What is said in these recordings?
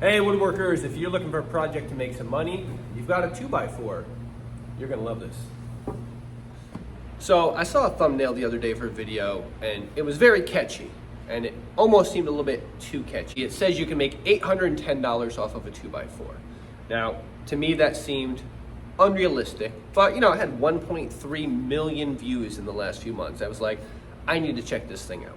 Hey woodworkers, if you're looking for a project to make some money, you've got a 2x4. You're gonna love this. So I saw a thumbnail the other day for a video and it was very catchy and it almost seemed a little bit too catchy. It says you can make $810 off of a 2x4. Now, to me that seemed unrealistic, but you know, it had 1.3 million views in the last few months. I was like, I need to check this thing out.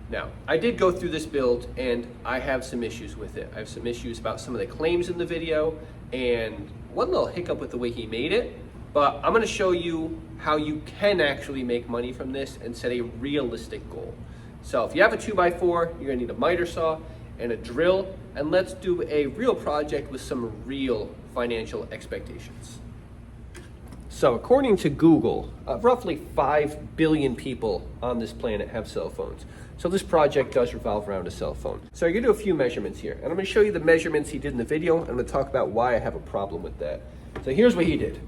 Now, I did go through this build and I have some issues with it. I have some issues about some of the claims in the video and one little hiccup with the way he made it, but I'm gonna show you how you can actually make money from this and set a realistic goal. So if you have a 2x4, you're gonna need a miter saw and a drill, and let's do a real project with some real financial expectations. So according to Google, roughly 5 billion people on this planet have cell phones. So this project does revolve around a cell phone. So you're gonna do a few measurements here. And I'm gonna show you the measurements he did in the video, and I'm gonna talk about why I have a problem with that. So here's what he did.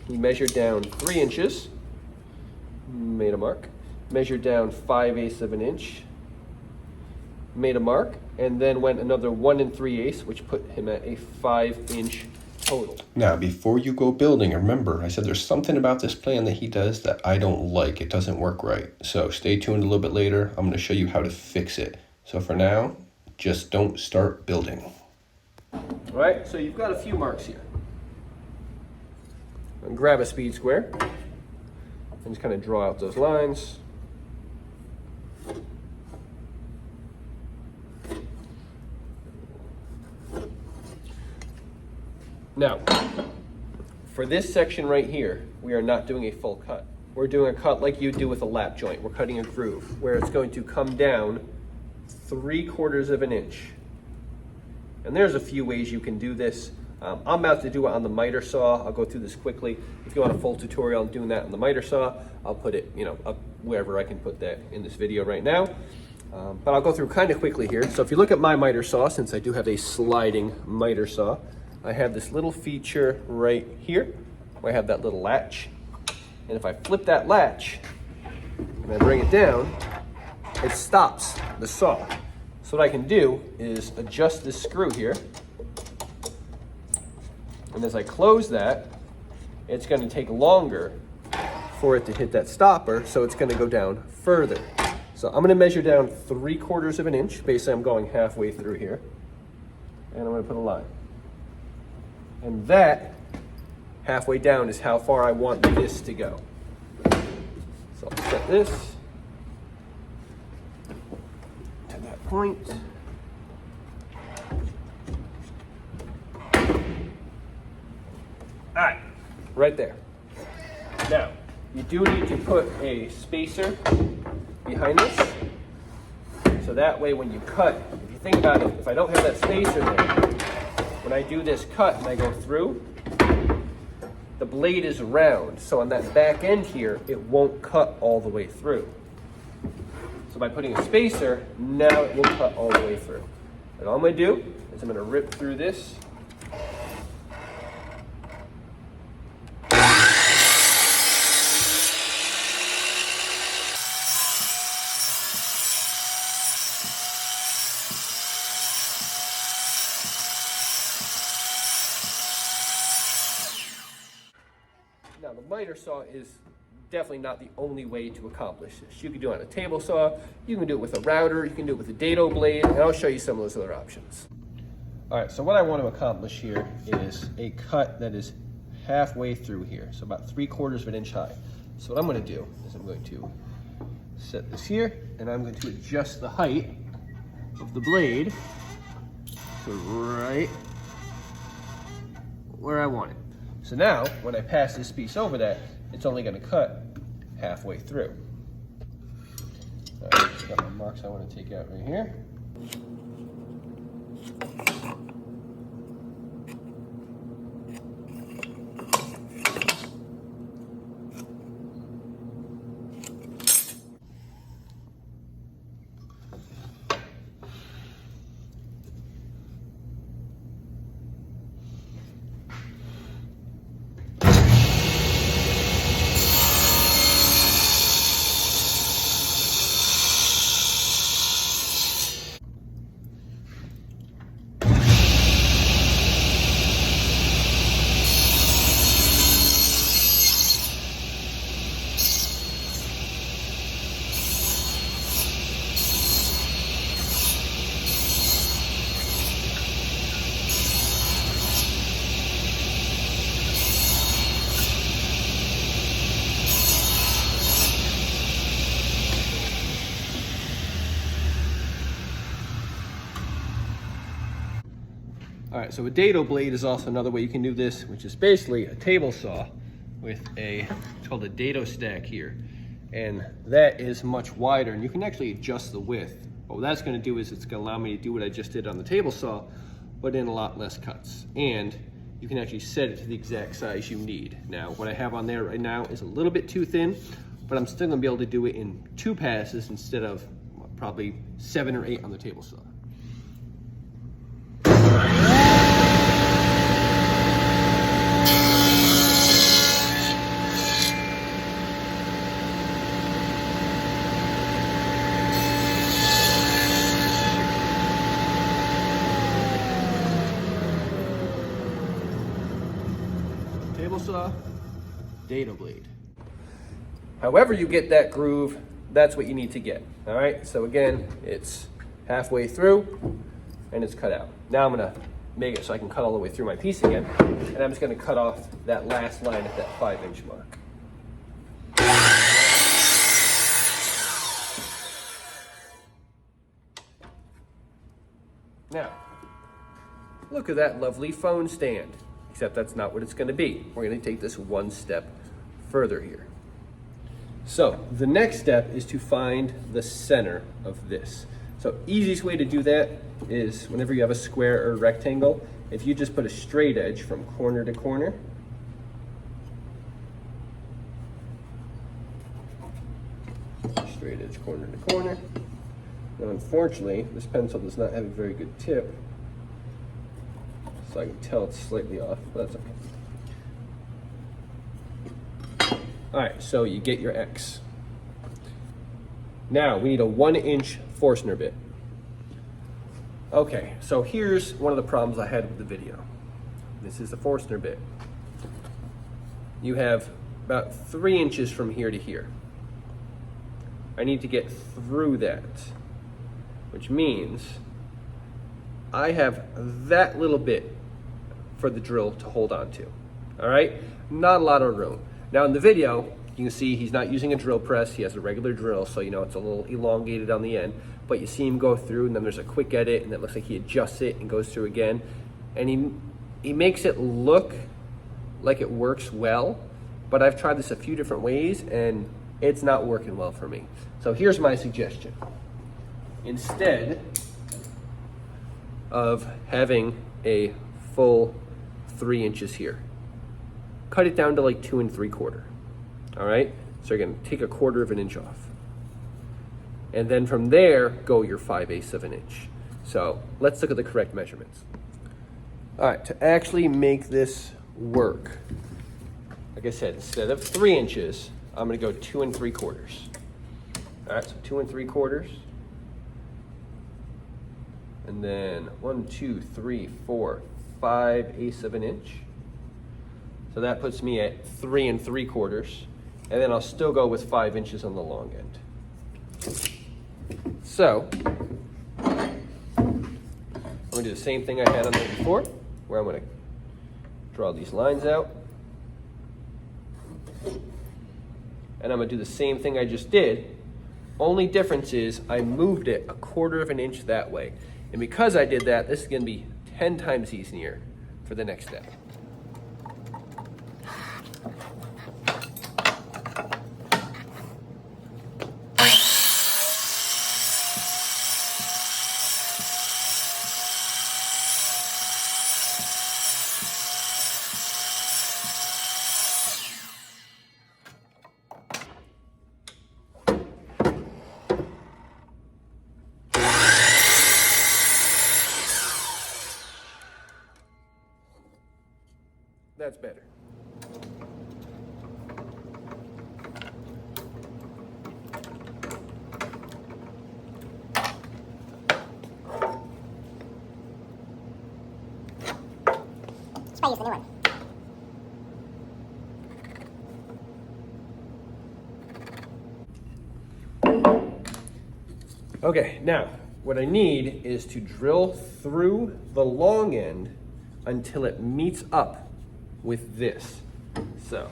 He measured down 3 inches, made a mark. Measured down 5/8 of an inch, made a mark, and then went another 1 3/8, which put him at a 5-inch total. Now, before you go building, remember, I said there's something about this plan that he does that I don't like. It doesn't work right. So stay tuned a little bit later. I'm going to show you how to fix it. So for now, just don't start building. All right, so you've got a few marks here. And grab a speed square and just kind of draw out those lines. Now, for this section right here, we are not doing a full cut. We're doing a cut like you do with a lap joint. We're cutting a groove where it's going to come down 3/4 of an inch. And there's a few ways you can do this. I'm about to do it on the miter saw. I'll go through this quickly. If you want a full tutorial on doing that on the miter saw, I'll put it, up wherever I can put that in this video right now. But I'll go through kind of quickly here. So if you look at my miter saw, since I do have a sliding miter saw, I have this little feature right here where I have that little latch. And if I flip that latch and I bring it down, it stops the saw. So what I can do is adjust this screw here. And as I close that, it's going to take longer for it to hit that stopper, so it's going to go down further. So I'm going to measure down 3/4 of an inch. Basically, I'm going halfway through here. And I'm going to put a line. And that, halfway down, is how far I want this to go. So I'll set this to that point. All right, right there. Now, you do need to put a spacer behind this. So that way when you cut, if you think about it, if I don't have that spacer there, when I do this cut and I go through, the blade is round. So on that back end here, it won't cut all the way through. So by putting a spacer, now it will cut all the way through. And all I'm gonna do is I'm gonna rip through this. Now the miter saw is definitely not the only way to accomplish this. You can do it on a table saw, you can do it with a router, you can do it with a dado blade, and I'll show you some of those other options. All right, so what I want to accomplish here is a cut that is halfway through here, so about 3/4 of an inch high. So what I'm going to do is I'm going to set this here, and I'm going to adjust the height of the blade to right where I want it. So now, when I pass this piece over that, it's only going to cut halfway through. All right, I've got my marks I want to take out right here. All right, so a dado blade is also another way you can do this, which is basically a table saw with it's called a dado stack here. And that is much wider, and you can actually adjust the width. What that's gonna do is it's gonna allow me to do what I just did on the table saw, but in a lot less cuts. And you can actually set it to the exact size you need. Now, what I have on there right now is a little bit too thin, but I'm still gonna be able to do it in 2 passes instead of probably 7 or 8 on the table saw. Table saw, dado blade. However you get that groove, that's what you need to get. All right, so again, it's halfway through and it's cut out. Now I'm gonna make it so I can cut all the way through my piece again, and I'm just gonna cut off that last line at that 5-inch mark. Now, look at that lovely phone stand, except that's not what it's gonna be. We're gonna take this one step further here. So the next step is to find the center of this. So easiest way to do that is whenever you have a square or a rectangle, if you just put a straight edge from corner to corner, straight edge corner to corner. Now unfortunately, this pencil does not have a very good tip, so I can tell it's slightly off, but that's okay. All right, so you get your X. Now we need a 1-inch Forstner bit. Okay, so here's one of the problems I had with the video. This is the Forstner bit. You have about 3 inches from here to here. I need to get through that, which means I have that little bit for the drill to hold on to. All right, not a lot of room. Now in the video, you can see he's not using a drill press. He has a regular drill, so you know it's a little elongated on the end, but you see him go through, and then there's a quick edit, and it looks like he adjusts it and goes through again. And he makes it look like it works well, but I've tried this a few different ways, and it's not working well for me. So here's my suggestion. Instead of having a full 3 inches here, cut it down to like 2 3/4. All right, so you're gonna take 1/4 of an inch off, and then from there go your 5/8 of an inch. So let's look at the correct measurements. All right, to actually make this work, like I said, instead of 3 inches, I'm gonna go 2 3/4. All right, so 2 3/4, and then 1, 2, 3, 4, 5/8 of an inch. So that puts me at 3 3/4, and then I'll still go with 5 inches on the long end. So I'm gonna do the same thing I had on there before, where I'm gonna draw these lines out, and I'm gonna do the same thing I just did. Only difference is I moved it 1/4 of an inch that way, and because I did that, this is gonna be 10 times easier for the next step. That's better. Let's try use the new one. Okay, now what I need is to drill through the long end until it meets up with this. So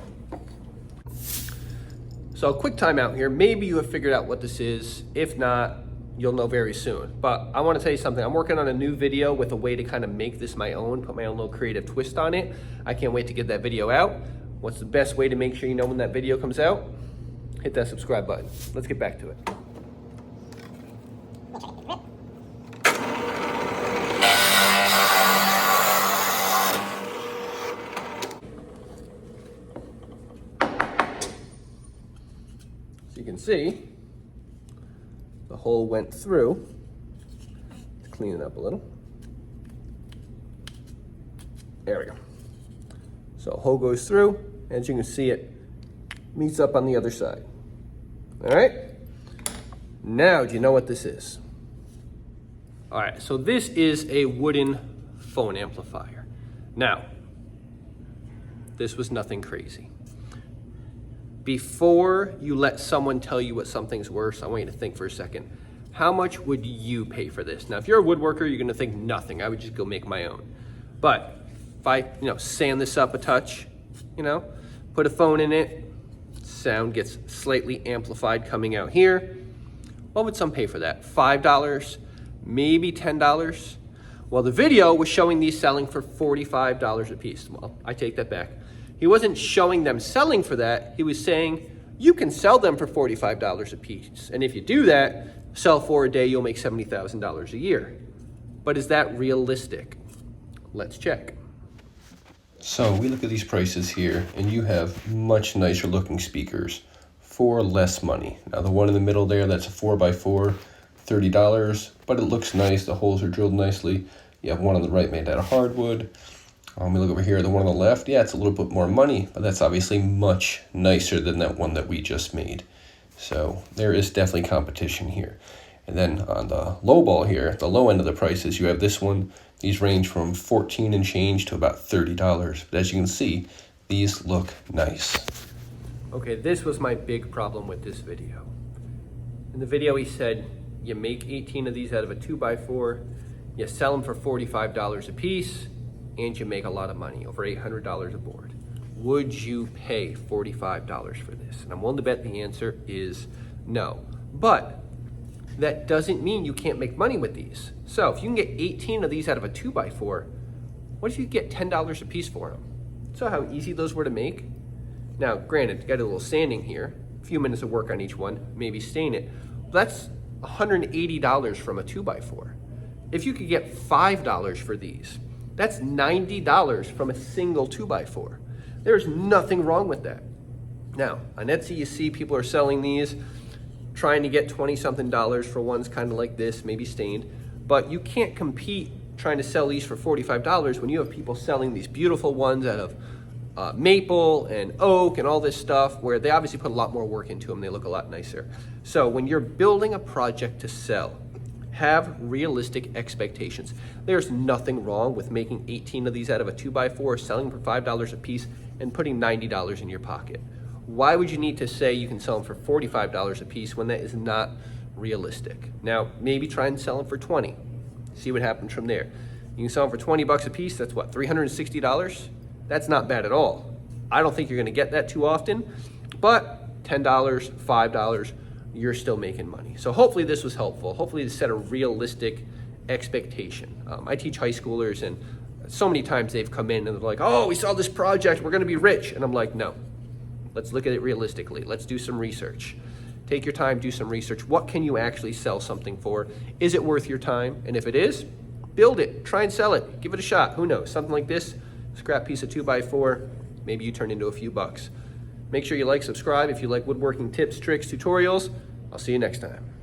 a quick timeout here. Maybe you have figured out what this is. If not, you'll know very soon. But I want to tell you something. I'm working on a new video with a way to kind of make this my own, put my own little creative twist on it. I can't wait to get that video out. What's the best way to make sure you know when that video comes out? Hit that subscribe button. Let's get back to it. So you can see, the hole went through. Let's clean it up a little. There we go. So hole goes through. As you can see, it meets up on the other side. All right? Now, do you know what this is? All right, so this is a wooden phone amplifier. Now, this was nothing crazy. Before you let someone tell you what something's worth, I want you to think for a second. How much would you pay for this? Now, if you're a woodworker, you're gonna think nothing. I would just go make my own. But if I, sand this up a touch, put a phone in it, sound gets slightly amplified coming out here. What would some pay for that? $5, maybe $10? Well, the video was showing these selling for $45 a piece. Well, I take that back. He wasn't showing them selling for that. He was saying, you can sell them for $45 a piece. And if you do that, sell for a day, you'll make $70,000 a year. But is that realistic? Let's check. So we look at these prices here, and you have much nicer looking speakers for less money. Now the one in the middle there, that's a 4x4, $30, but it looks nice. The holes are drilled nicely. You have one on the right made out of hardwood. We look over here, the one on the left, yeah, it's a little bit more money, but that's obviously much nicer than that one that we just made. So there is definitely competition here. And then on the low ball here, at the low end of the prices, you have this one. These range from $14 and change to about $30. But as you can see, these look nice. Okay, this was my big problem with this video. In the video, he said, you make 18 of these out of a 2x4, you sell them for $45 a piece, and you make a lot of money, over $800 a board. Would you pay $45 for this? And I'm willing to bet the answer is no. But that doesn't mean you can't make money with these. So if you can get 18 of these out of a 2x4, what if you get $10 a piece for them? So how easy those were to make? Now, granted, you got a little sanding here, a few minutes of work on each one, maybe stain it. That's $180 from a 2x4. If you could get $5 for these, that's $90 from a single 2x4. There's nothing wrong with that. Now, on Etsy, you see people are selling these, trying to get 20-something dollars for ones kind of like this, maybe stained, but you can't compete trying to sell these for $45 when you have people selling these beautiful ones out of maple and oak and all this stuff, where they obviously put a lot more work into them. They look a lot nicer. So when you're building a project to sell, have realistic expectations. There's nothing wrong with making 18 of these out of a 2x4, selling for $5 a piece, and putting $90 in your pocket. Why would you need to say you can sell them for $45 a piece when that is not realistic? Now, maybe try and sell them for $20. See what happens from there. You can sell them for $20 a piece. That's what, $360? That's not bad at all. I don't think you're going to get that too often, but $10, $5, you're still making money. So hopefully this was helpful. Hopefully this set a realistic expectation. I teach high schoolers, and so many times they've come in and they're like, oh, we saw this project, we're going to be rich. And I'm like, no. Let's look at it realistically. Let's do some research. Take your time, do some research. What can you actually sell something for? Is it worth your time? And if it is, build it. Try and sell it. Give it a shot. Who knows? Something like this, scrap piece of 2x4, maybe you turn into a few bucks. Make sure you like, subscribe if you like woodworking tips, tricks, tutorials. I'll see you next time.